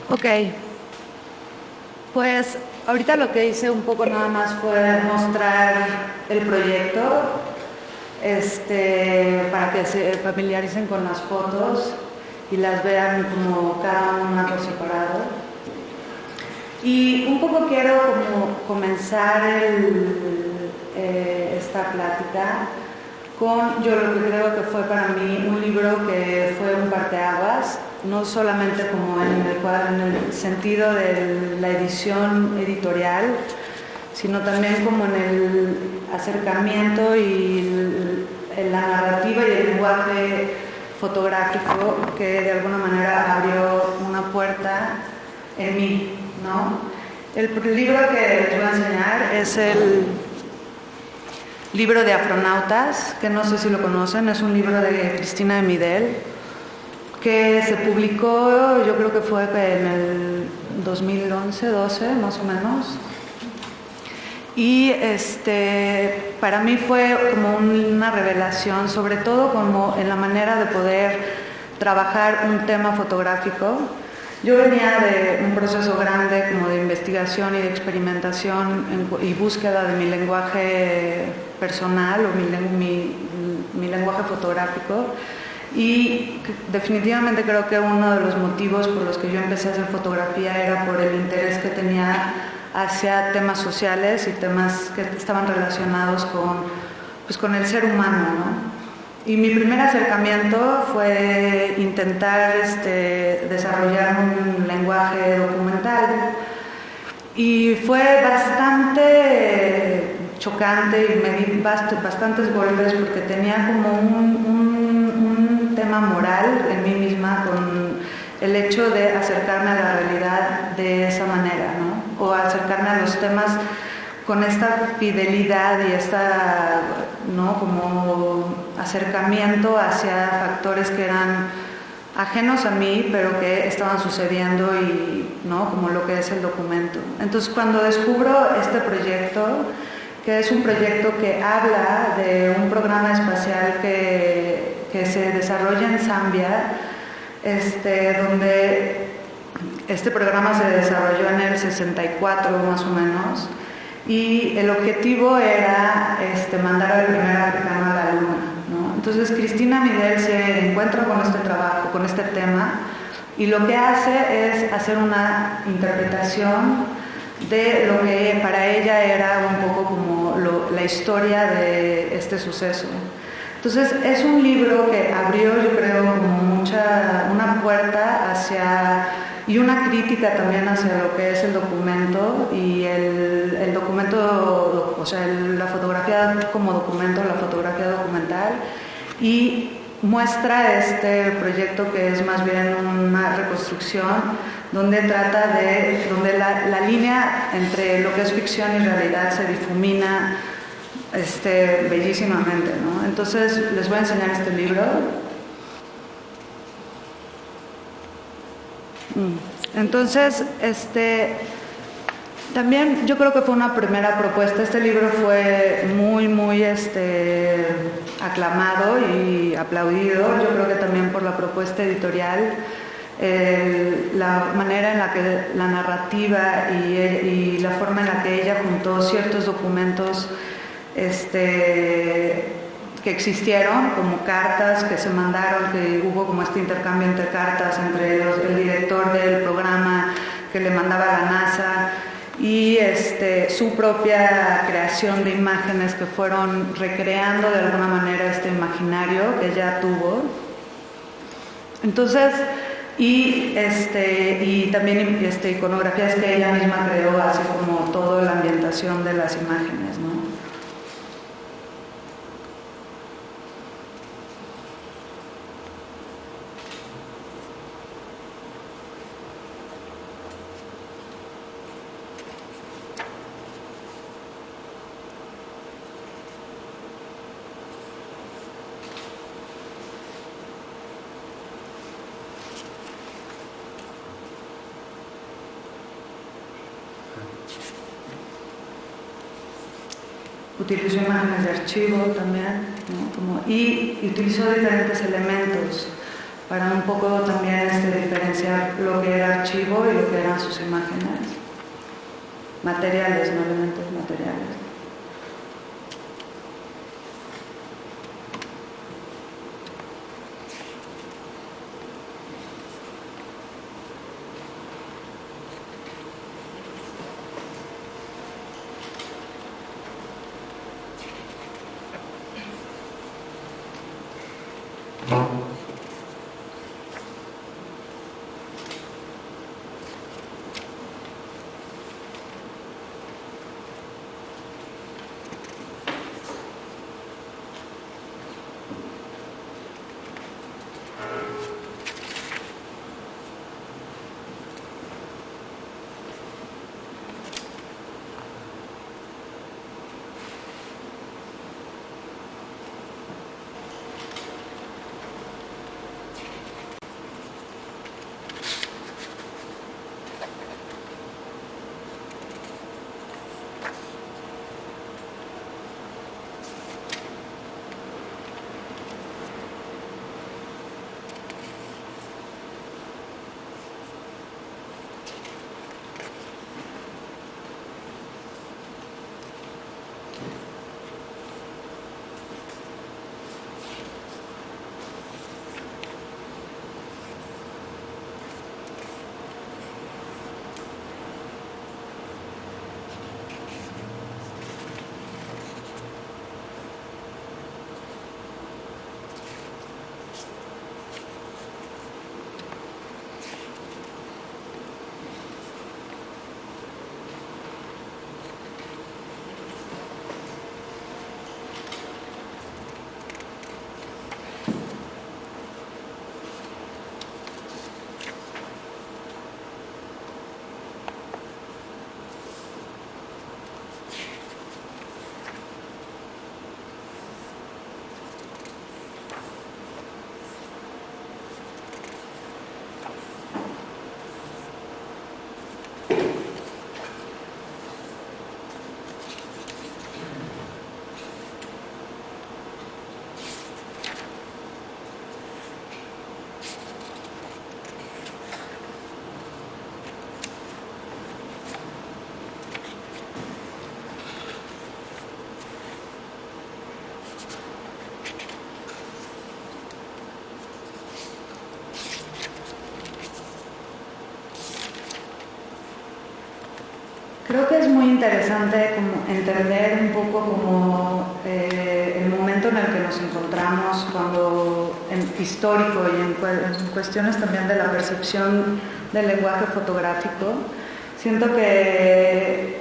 Ok, pues ahorita lo que hice un poco nada más fue mostrar el proyecto para que se familiaricen con las fotos y las vean como cada una por separado. Y un poco quiero como comenzar esta plática con yo lo que creo que fue para mí un libro que fue un parteaguas, no solamente como en el sentido de la edición editorial, sino también como en el acercamiento y la narrativa y el lenguaje fotográfico que de alguna manera abrió una puerta en mí, ¿no? El libro que les voy a enseñar es el libro de Afronautas, que no sé si lo conocen, es un libro de Cristina de Midel, que se publicó, yo creo que fue en el 2011-12 más o menos. Y para mí fue como una revelación, sobre todo como en la manera de poder trabajar un tema fotográfico. Yo venía de un proceso grande como de investigación y de experimentación y búsqueda de mi lenguaje personal o mi lenguaje fotográfico, y definitivamente creo que uno de los motivos por los que yo empecé a hacer fotografía era por el interés que tenía hacia temas sociales y temas que estaban relacionados con el ser humano, ¿no? Y mi primer acercamiento fue intentar desarrollar un lenguaje documental, y fue bastante chocante y me di bastantes golpes porque tenía como un tema moral en mí misma con el hecho de acercarme a la realidad de esa manera, ¿no? O acercarme a los temas con esta fidelidad y ¿no? Como acercamiento hacia factores que eran ajenos a mí, pero que estaban sucediendo y, ¿no? Como lo que es el documento. Entonces, cuando descubro este proyecto, que es un proyecto que habla de un programa espacial que se desarrolla en Zambia, donde este programa se desarrolló en el 64 más o menos, y el objetivo era mandar al primer africano a la luna, ¿no? Entonces Cristina Midel se encuentra con este trabajo, con este tema, y lo que hace es hacer una interpretación de lo que para ella era un poco como la historia de este suceso. Entonces es un libro que abrió, yo creo, como una puerta hacia, y una crítica también hacia lo que es el documento y el documento, o sea, la fotografía como documento, la fotografía documental, y muestra este proyecto que es más bien una reconstrucción donde donde la línea entre lo que es ficción y realidad se difumina bellísimamente, ¿no? Entonces les voy a enseñar este libro. Entonces, también yo creo que fue una primera propuesta. Este libro fue muy, muy aclamado y aplaudido. Yo creo que también por la propuesta editorial, la manera en la que la narrativa y la forma en la que ella juntó ciertos documentos que existieron, como cartas que se mandaron, que hubo como este intercambio entre cartas entre el director del programa que le mandaba a la NASA, y su propia creación de imágenes que fueron recreando de alguna manera este imaginario que ella tuvo. Entonces, y también iconografías que ella misma creó, así como toda la ambientación de las imágenes, ¿no? Utilizó imágenes de archivo también, ¿no? Y utilizó diferentes elementos para un poco también diferenciar lo que era archivo y lo que eran sus imágenes. Materiales, no elementos materiales. Creo que es muy interesante como entender un poco como el momento en el que nos encontramos histórico y en cuestiones también de la percepción del lenguaje fotográfico. Siento que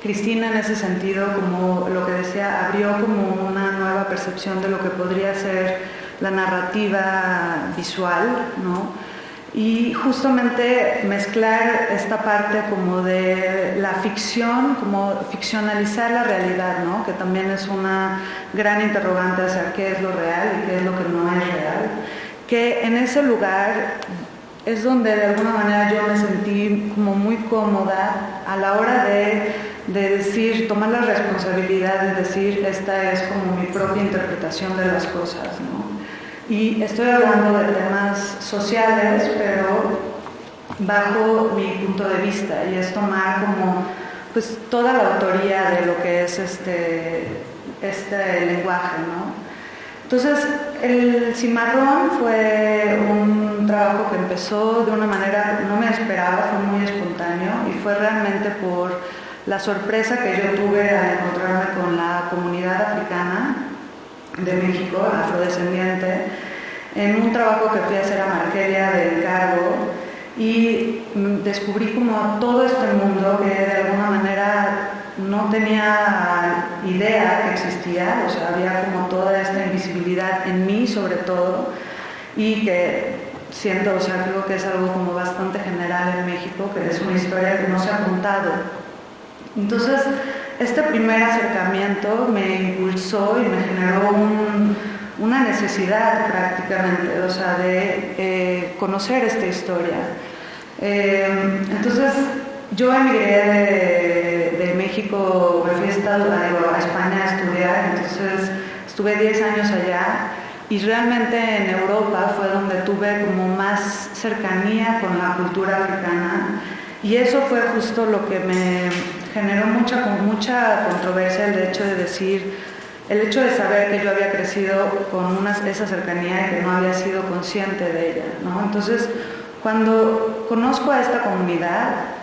Cristina en ese sentido, como lo que decía, abrió como una nueva percepción de lo que podría ser la narrativa visual, ¿no? Y justamente mezclar esta parte como de la ficción, como ficcionalizar la realidad, ¿no? Que también es una gran interrogante hacia qué es lo real y qué es lo que no es real. Que en ese lugar es donde de alguna manera yo me sentí como muy cómoda a la hora de decir, tomar la responsabilidad de decir, esta es como mi propia interpretación de las cosas, ¿no? Y estoy hablando de temas sociales, pero bajo mi punto de vista, y es tomar como pues toda la autoría de lo que es este lenguaje, ¿no? Entonces, el cimarrón fue un trabajo que empezó de una manera, no me esperaba, fue muy espontáneo, y fue realmente por la sorpresa que yo tuve al encontrarme con la comunidad africana de México, afrodescendiente, en un trabajo que fui a hacer a Margelia de encargo y descubrí como todo este mundo que de alguna manera no tenía idea que existía, o sea, había como toda esta invisibilidad en mí sobre todo, y que siento, o sea, creo que es algo como bastante general en México, que es una historia que no se ha contado. Entonces, este primer acercamiento me impulsó y me generó una necesidad prácticamente, o sea, de conocer esta historia. Entonces, yo emigré de México, me fui a España a estudiar, entonces estuve 10 años allá y realmente en Europa fue donde tuve como más cercanía con la cultura africana y eso fue justo lo que me generó mucha controversia, el hecho de saber que yo había crecido con esa cercanía y que no había sido consciente de ella, ¿no? Entonces, cuando conozco a esta comunidad,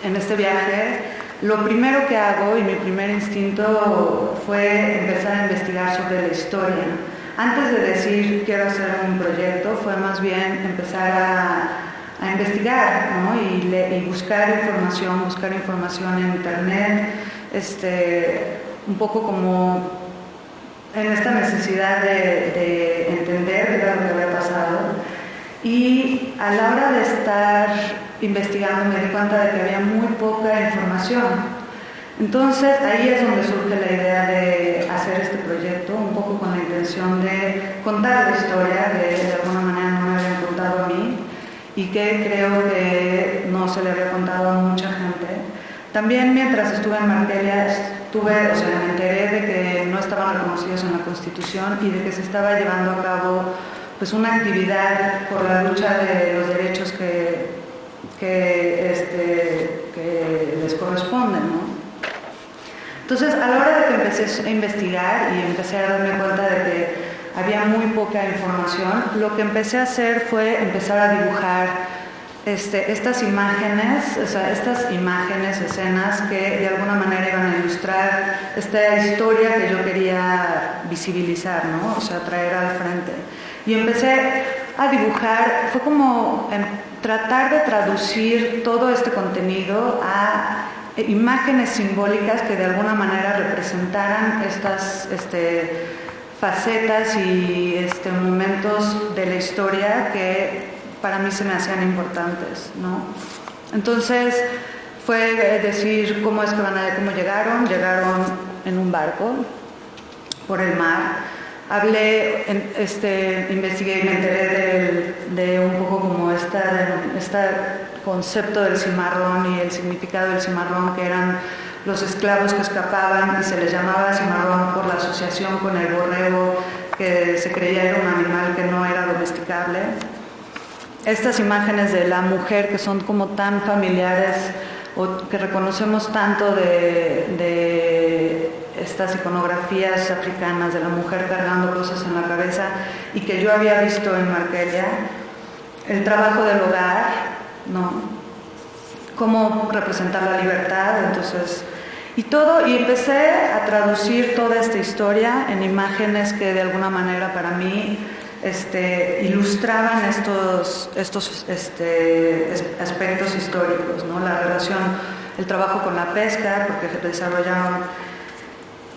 en este viaje, lo primero que hago y mi primer instinto fue empezar a investigar sobre la historia. Antes de decir quiero hacer un proyecto, fue más bien empezar a investigar, ¿no? y buscar información en internet, un poco como en esta necesidad de entender qué era lo que había pasado. Y a la hora de estar investigando me di cuenta de que había muy poca información. Entonces ahí es donde surge la idea de hacer este proyecto, un poco con la intención de contar la historia que de alguna manera no me habían contado a mí y que creo que no se le había contado a mucha gente. También mientras estuve en Margelia me enteré de que no estaban reconocidos en la Constitución y de que se estaba llevando a cabo pues una actividad por la lucha de los derechos que les corresponden, ¿no? Entonces, a la hora de que empecé a investigar y empecé a darme cuenta de que había muy poca información, lo que empecé a hacer fue empezar a dibujar estas imágenes, escenas que de alguna manera iban a ilustrar esta historia que yo quería visibilizar, ¿no? O sea, traer al frente. Y empecé a dibujar, fue como tratar de traducir todo este contenido a imágenes simbólicas que de alguna manera representaran estas facetas y momentos de la historia que para mí se me hacían importantes, ¿no? Entonces fue decir cómo llegaron en un barco por el mar. Investigué y me enteré de un poco como este concepto del cimarrón y el significado del cimarrón, que eran los esclavos que escapaban y se les llamaba cimarrón por la asociación con el borrego, que se creía era un animal que no era domesticable. Estas imágenes de la mujer que son como tan familiares o que reconocemos tanto de estas iconografías africanas de la mujer cargando cosas en la cabeza y que yo había visto en Margelia, el trabajo del hogar, ¿no? Cómo representar la libertad, entonces, y empecé a traducir toda esta historia en imágenes que de alguna manera para mí ilustraban estos aspectos históricos, ¿no? La relación, el trabajo con la pesca, porque desarrollaron.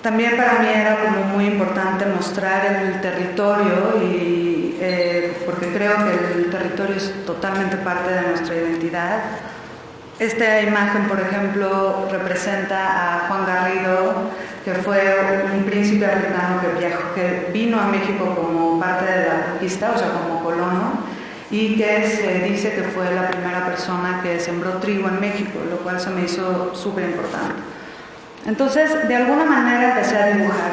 También para mí era como muy importante mostrar el territorio porque creo que el territorio es totalmente parte de nuestra identidad. Esta imagen, por ejemplo, representa a Juan Garrido, que fue un príncipe africano que vino a México como parte de la conquista, o sea, como colono, y que se dice que fue la primera persona que sembró trigo en México, lo cual se me hizo súper importante. Entonces, de alguna manera empecé a dibujar.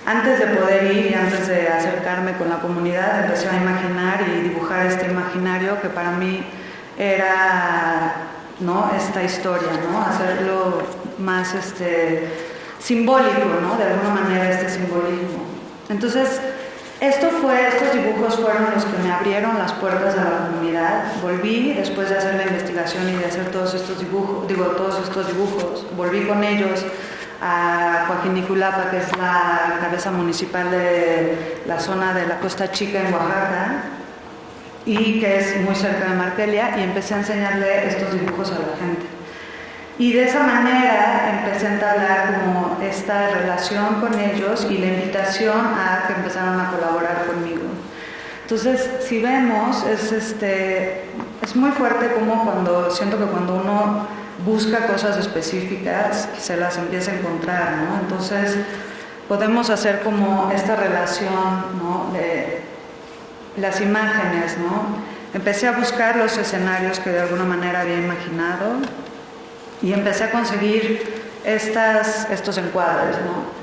Antes de poder ir y antes de acercarme con la comunidad, empecé a imaginar y dibujar este imaginario que para mí era, ¿no?, esta historia, ¿no? Hacerlo más simbólico, ¿no? De alguna manera este simbolismo. Entonces, estos dibujos fueron los que me abrieron las puertas de la comunidad. Volví después de hacer la investigación y de hacer todos estos dibujos, volví con ellos a Coaquiniculapa, que es la cabeza municipal de la zona de la Costa Chica en Oaxaca, y que es muy cerca de Markelia, y empecé a enseñarle estos dibujos a la gente. Y de esa manera empecé a entablar como esta relación con ellos y la invitación a que empezaran a colaborar conmigo. Entonces, si vemos, es muy fuerte como siento que cuando uno busca cosas específicas, se las empieza a encontrar, ¿no? Entonces, podemos hacer como esta relación, ¿no?, de las imágenes, ¿no? Empecé a buscar los escenarios que de alguna manera había imaginado y empecé a conseguir estos encuadres, ¿no?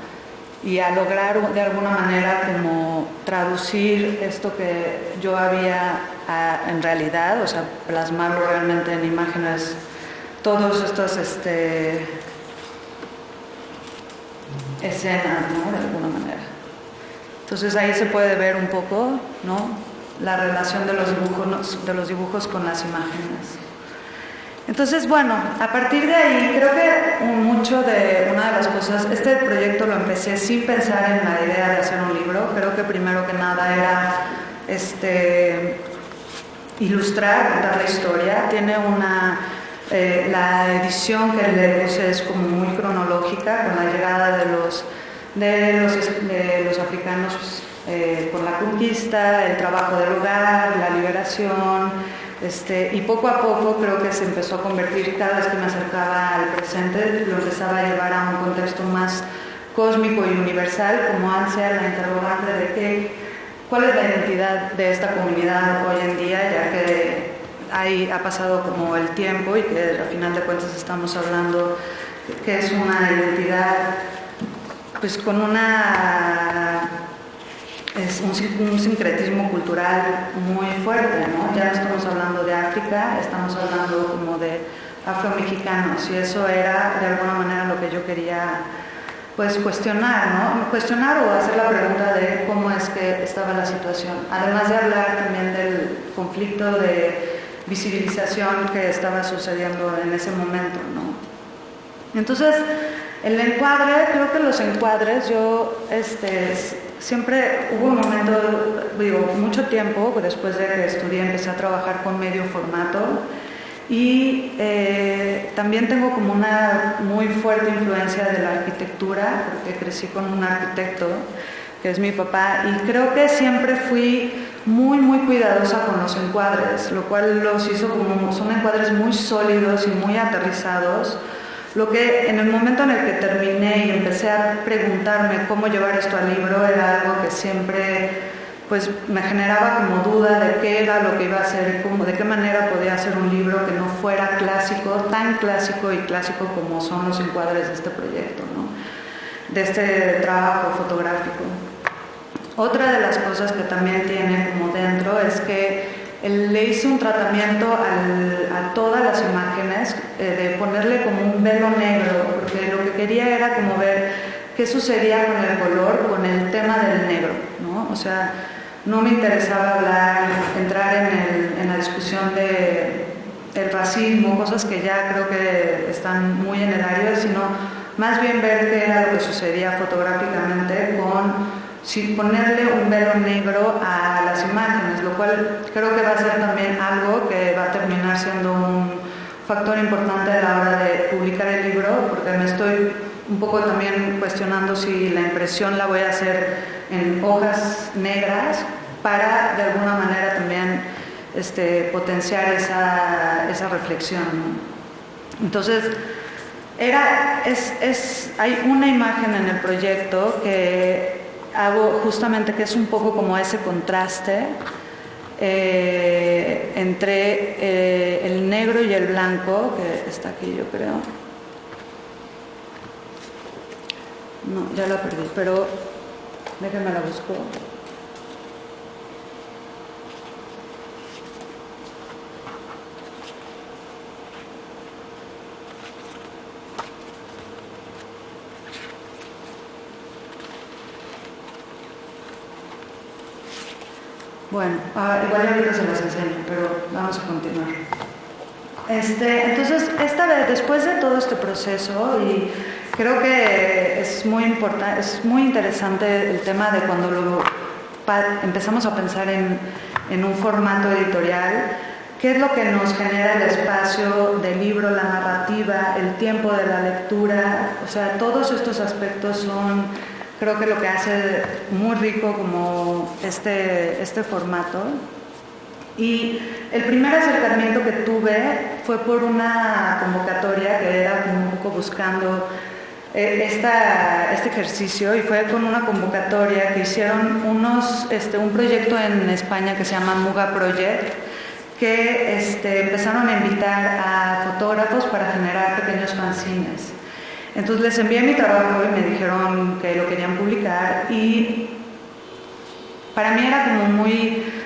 Y a lograr de alguna manera como traducir esto que yo había en realidad, o sea, plasmarlo realmente en imágenes, todos estos escenas, ¿no?, de alguna manera. Entonces ahí se puede ver un poco, ¿no?, la relación de los dibujos con las imágenes. Entonces, bueno, a partir de ahí, creo que mucho de una de las cosas, este proyecto lo empecé sin pensar en la idea de hacer un libro. Creo que primero que nada era ilustrar, contar la historia. Tiene la edición que le puse es como muy cronológica, con la llegada de los africanos con la conquista, el trabajo del hogar, la liberación. Y poco a poco creo que se empezó a convertir, cada vez que me acercaba al presente, lo empezaba a llevar a un contexto más cósmico y universal, como ansia, la interrogante de cuál es la identidad de esta comunidad hoy en día, ya que ha pasado como el tiempo y que al final de cuentas estamos hablando que es una identidad pues con es un sincretismo cultural muy fuerte, ¿no? Ya no estamos hablando de África, estamos hablando como de afromexicanos, y eso era de alguna manera lo que yo quería pues cuestionar, ¿no? Cuestionar o hacer la pregunta de cómo es que estaba la situación, además de hablar también del conflicto de visibilización que estaba sucediendo en ese momento, ¿no? Entonces, el encuadre, creo que los encuadres, yo siempre hubo un momento, mucho tiempo después de que estudié, empecé a trabajar con medio formato, y también tengo como una muy fuerte influencia de la arquitectura, porque crecí con un arquitecto que es mi papá, y creo que siempre fui muy muy cuidadosa con los encuadres, lo cual los hizo son encuadres muy sólidos y muy aterrizados. Lo que en el momento en el que terminé y empecé a preguntarme cómo llevar esto al libro, era algo que siempre pues me generaba como duda de qué era lo que iba a hacer, de qué manera podía hacer un libro que no fuera clásico, tan clásico y clásico como son los encuadres de este proyecto, ¿no?, de este trabajo fotográfico. Otra de las cosas que también tiene como dentro es que le hice un tratamiento a todas las imágenes, de ponerle como un velo negro, porque lo que quería era como ver qué sucedía con el color, con el tema del negro, ¿no? O sea, no me interesaba entrar en la discusión del racismo, cosas que ya creo que están muy en el aire, sino más bien ver qué era lo que sucedía fotográficamente sin ponerle un velo negro a las imágenes, lo cual creo que va a ser también algo que va a terminar siendo un factor importante a la hora de publicar el libro, porque me estoy un poco también cuestionando si la impresión la voy a hacer en hojas negras para de alguna manera también potenciar esa reflexión, ¿no? Entonces, hay una imagen en el proyecto que hago justamente, que es un poco como ese contraste entre el negro y el blanco, que está aquí, yo creo. No, ya la perdí, pero déjenme la busco. Bueno, igual ahorita se las enseño, pero vamos a continuar. Entonces, esta vez, después de todo este proceso y Creo que es muy interesante el tema de cuando empezamos a pensar en un formato editorial. ¿Qué es lo que nos genera el espacio del libro, la narrativa, el tiempo de la lectura? O sea, todos estos aspectos son, creo que lo que hace muy rico como este formato. Y el primer acercamiento que tuve fue por una convocatoria que era como un poco buscando este ejercicio, y fue con una convocatoria que hicieron un proyecto en España que se llama Muga Project, que empezaron a invitar a fotógrafos para generar pequeños fanzines. Entonces les envié mi trabajo y me dijeron que lo querían publicar, y para mí era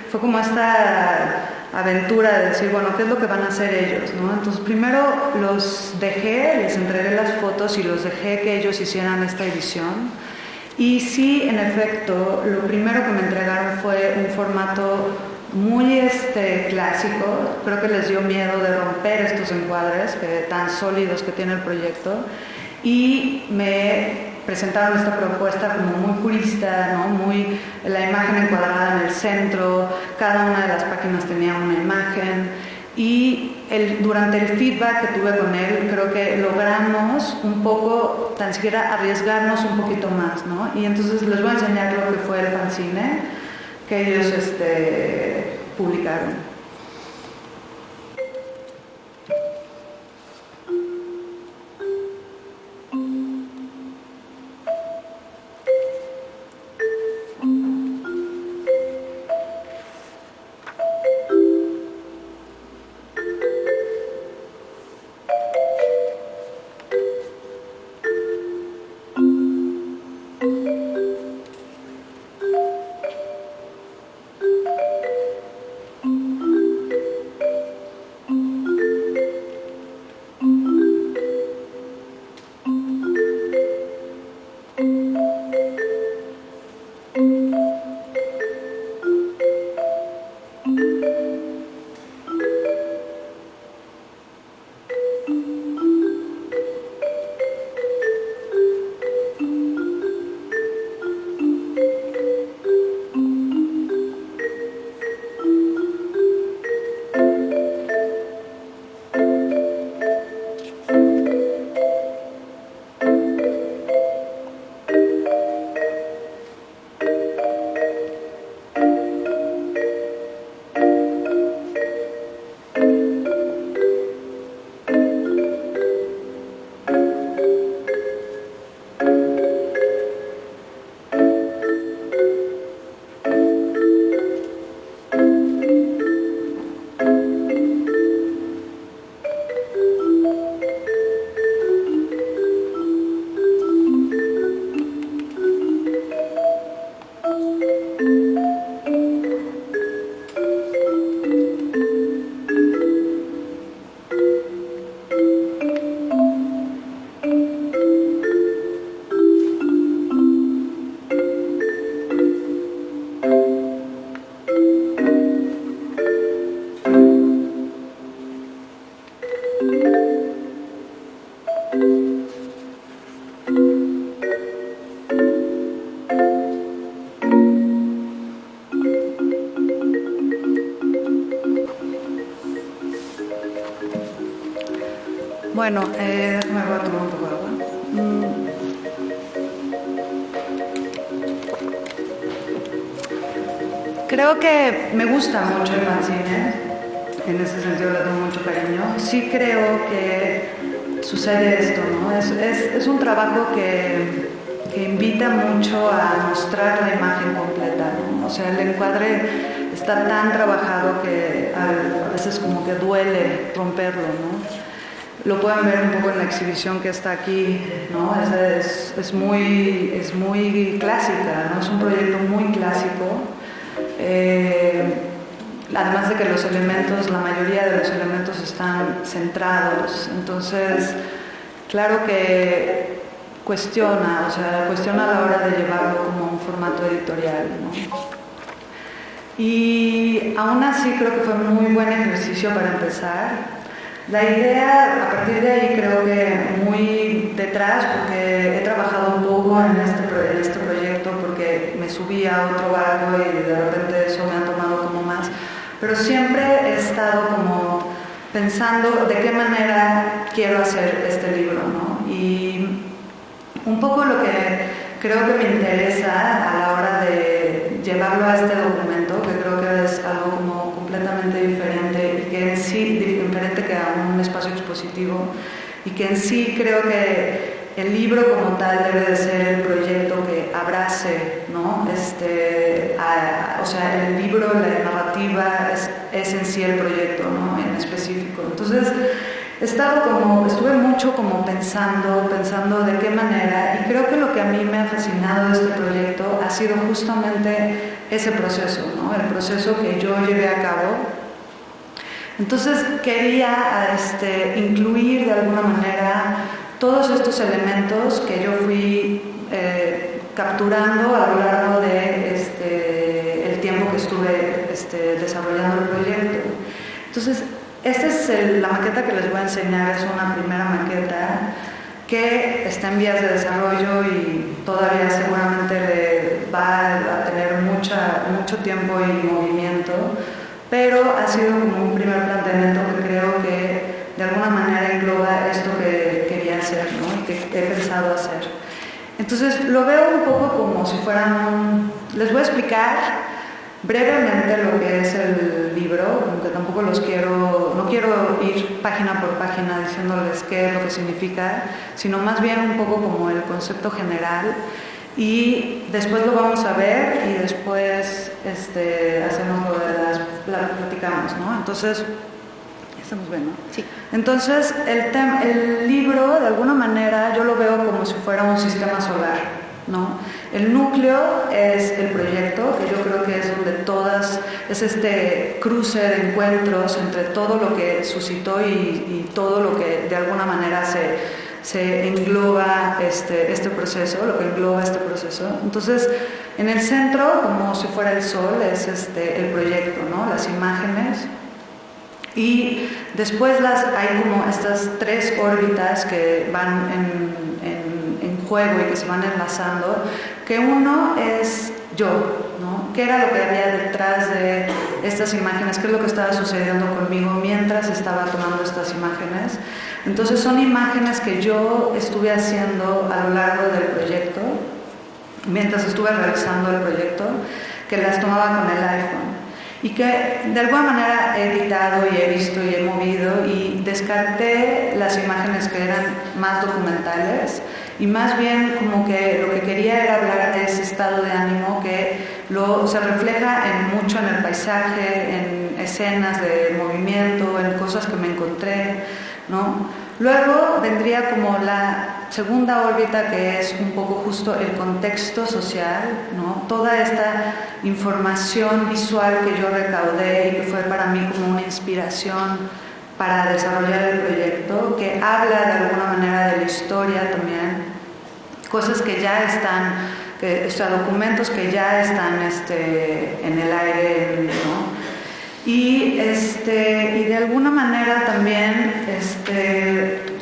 fue como esta aventura de decir, bueno, ¿qué es lo que van a hacer ellos, ¿no? Entonces primero los dejé, les entregué las fotos y los dejé que ellos hicieran esta edición. Y sí, en efecto, lo primero que me entregaron fue un formato muy clásico. Creo que les dio miedo de romper estos encuadres tan sólidos que tiene el proyecto, y me presentaron esta propuesta como muy purista, ¿no? Muy la imagen encuadrada en el centro, cada una de las páginas tenía una imagen, y durante el feedback que tuve con él creo que logramos un poco, tan siquiera arriesgarnos un poquito más, ¿no? Y entonces les voy a enseñar lo que fue el fanzine que ellos publicaron. Bueno, me voy a tomar un poco de agua. Creo que me gusta mucho el fanzine, en ese sentido le tengo mucho cariño. Sí creo que sucede esto, ¿no? Es un trabajo que invita mucho a mostrar la imagen completa, ¿no? O sea, el encuadre está tan trabajado que a veces como que duele romperlo, ¿no? Lo pueden ver un poco en la exhibición que está aquí, ¿no? Es muy clásica, ¿no? Es un proyecto muy clásico. Además de que los elementos, la mayoría de los elementos están centrados, entonces claro que cuestiona a la hora de llevarlo como un formato editorial, ¿no? Y aún así creo que fue un muy buen ejercicio para empezar. La idea, a partir de ahí, creo que muy detrás, porque he trabajado un poco en este proyecto, porque me subí a otro barco y de repente eso me ha tomado como más, pero siempre he estado como pensando de qué manera quiero hacer este libro, ¿no? Y un poco lo que creo que me interesa a la hora de llevarlo a este documento, que creo que es algo como completamente diferente y que en sí, diferente que a un espacio expositivo, y que en sí creo que el libro como tal debe de ser el proyecto que abrace, ¿no? O sea, el libro, la narrativa es en sí el proyecto, ¿no? En específico. Entonces, estuve mucho como pensando de qué manera, y creo que lo que a mí me ha fascinado de este proyecto ha sido justamente ese proceso, ¿no? El proceso que yo llevé a cabo. Entonces quería incluir de alguna manera todos estos elementos que yo fui capturando a lo largo de el tiempo que estuve desarrollando el proyecto. Entonces, esta es la maqueta que les voy a enseñar, es una primera maqueta que está en vías de desarrollo y todavía seguramente va a tener mucho tiempo y movimiento, pero ha sido como un primer planteamiento que creo que de alguna manera engloba esto que quería hacer, ¿no? Y que he pensado hacer. Entonces lo veo un poco como si fueran les voy a explicar brevemente lo que es el libro, aunque tampoco no quiero ir página por página diciéndoles qué es lo que significa, sino más bien un poco como el concepto general, y después lo vamos a ver y después hacemos lo de platicamos, ¿no? Entonces, estamos bien, ¿no? Sí. Entonces, el libro, de alguna manera, yo lo veo como si fuera un sistema solar, ¿no? El núcleo es el proyecto, que yo creo que es donde es este cruce de encuentros entre todo lo que suscitó y todo lo que de alguna manera se engloba este proceso, lo que engloba este proceso. Entonces, en el centro, como si fuera el sol, es el proyecto, ¿no? Las imágenes. Y después hay como estas tres órbitas que van en juego y que se van enlazando, que uno es yo, ¿no? ¿Qué era lo que había detrás de estas imágenes? ¿Qué es lo que estaba sucediendo conmigo mientras estaba tomando estas imágenes? Entonces son imágenes que yo estuve haciendo a lo largo del proyecto, mientras estuve realizando el proyecto, que las tomaba con el iPhone. Y que de alguna manera he editado y he visto y he movido y descarté las imágenes que eran más documentales y más bien como que lo que quería era hablar de ese estado de ánimo que se refleja mucho en el paisaje, en escenas de movimiento, en cosas que me encontré, ¿no? Luego vendría como la segunda órbita, que es un poco justo el contexto social, ¿no? Toda esta información visual que yo recaudé y que fue para mí como una inspiración para desarrollar el proyecto, que habla de alguna manera de la historia también, cosas que ya están, documentos que ya están en el aire, ¿no? Y de alguna manera también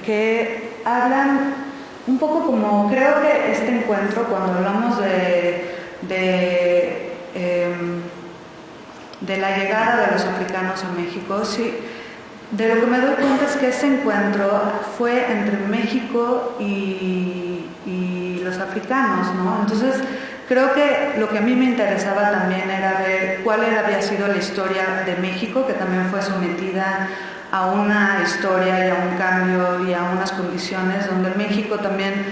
que hablan un poco como, creo que este encuentro, cuando hablamos de la llegada de los africanos a México, sí, de lo que me doy cuenta es que este encuentro fue entre México y los africanos, ¿no? Entonces, creo que lo que a mí me interesaba también era ver cuál había sido la historia de México, que también fue sometida a una historia y a un cambio y a unas condiciones donde México también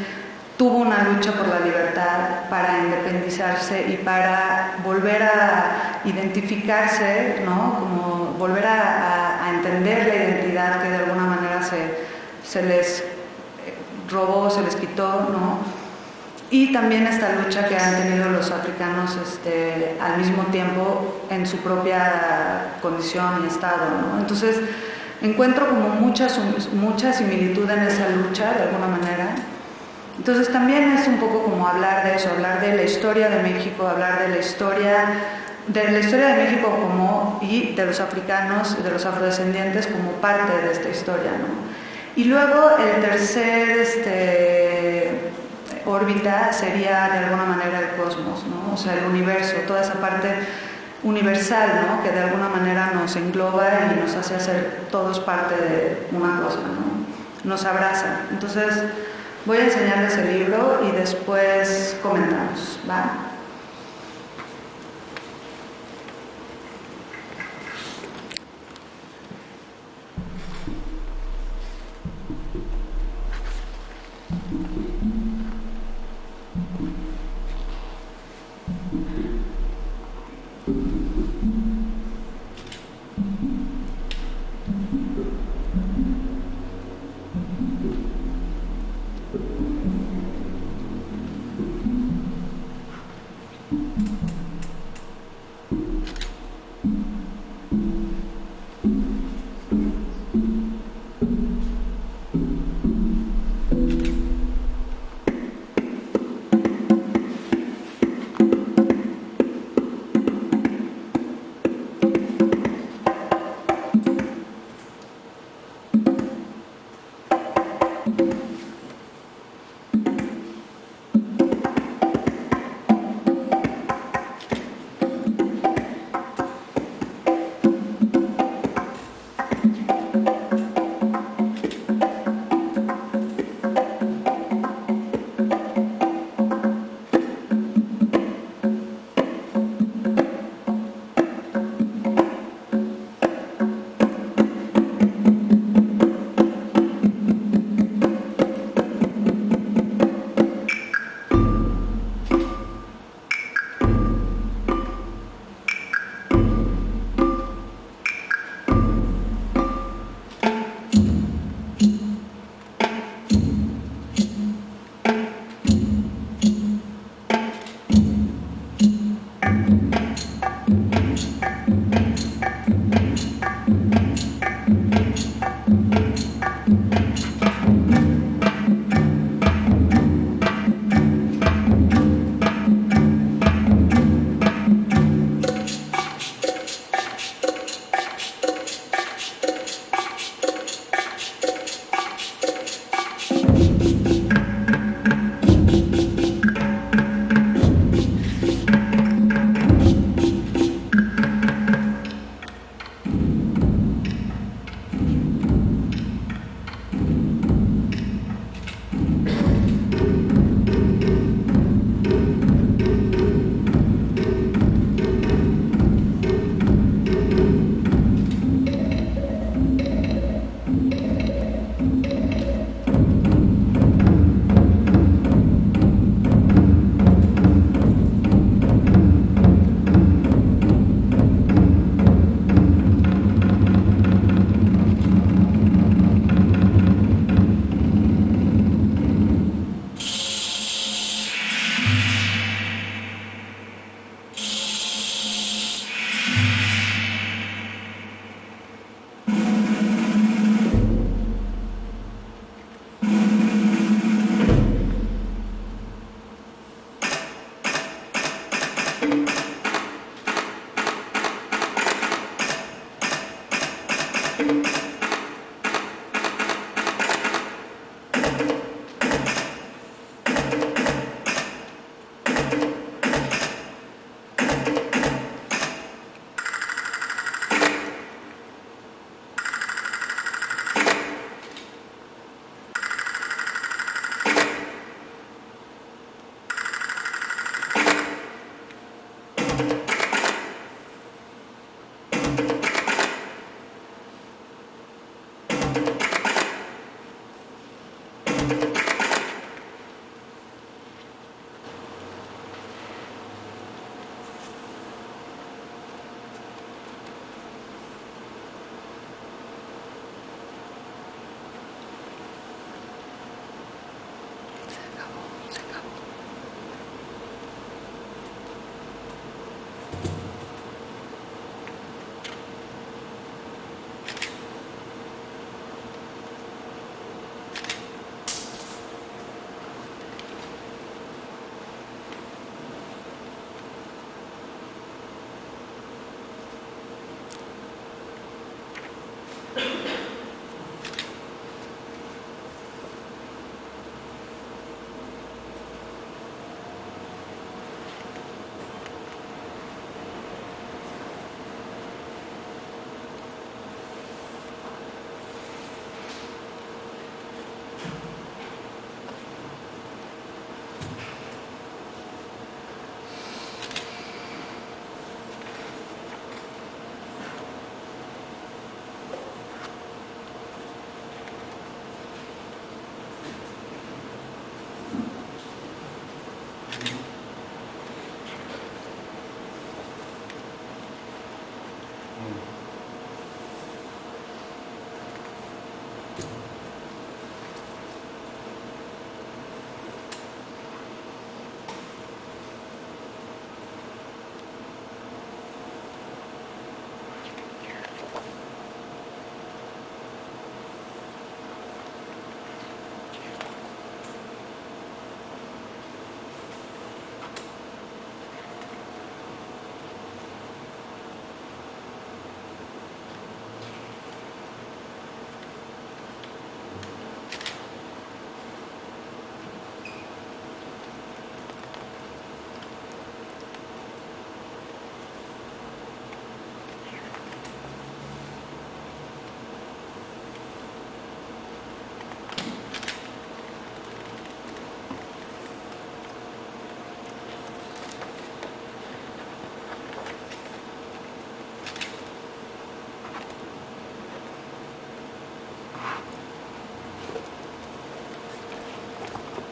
tuvo una lucha por la libertad, para independizarse y para volver a identificarse, ¿no? Como volver a entender la identidad que de alguna manera se les robó, se les quitó, ¿no? Y también esta lucha que han tenido los africanos al mismo tiempo en su propia condición y estado, ¿no? Entonces encuentro como mucha similitud en esa lucha de alguna manera. Entonces también es un poco como hablar de eso, hablar de la historia de México, hablar de la historia de la historia de México y de los africanos, de los afrodescendientes como parte de esta historia, ¿no? Y luego el tercer órbita sería de alguna manera el cosmos, ¿no? O sea, el universo, toda esa parte universal, ¿no? Que de alguna manera nos engloba y nos hace hacer todos parte de una cosa, ¿no? Nos abraza. Entonces, voy a enseñarles el libro y después comentamos, ¿va?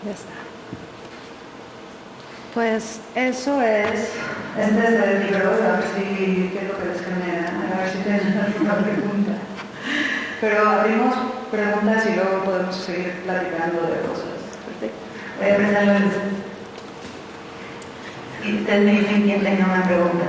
Ya está. Pues eso es, este es el libro, a ver si, qué es lo que les genera, a ver si tienen alguna pregunta. Pero abrimos preguntas y luego podemos seguir platicando de cosas. Perfecto. Voy a empezar. Y ustedes me dicen quién tenga una pregunta.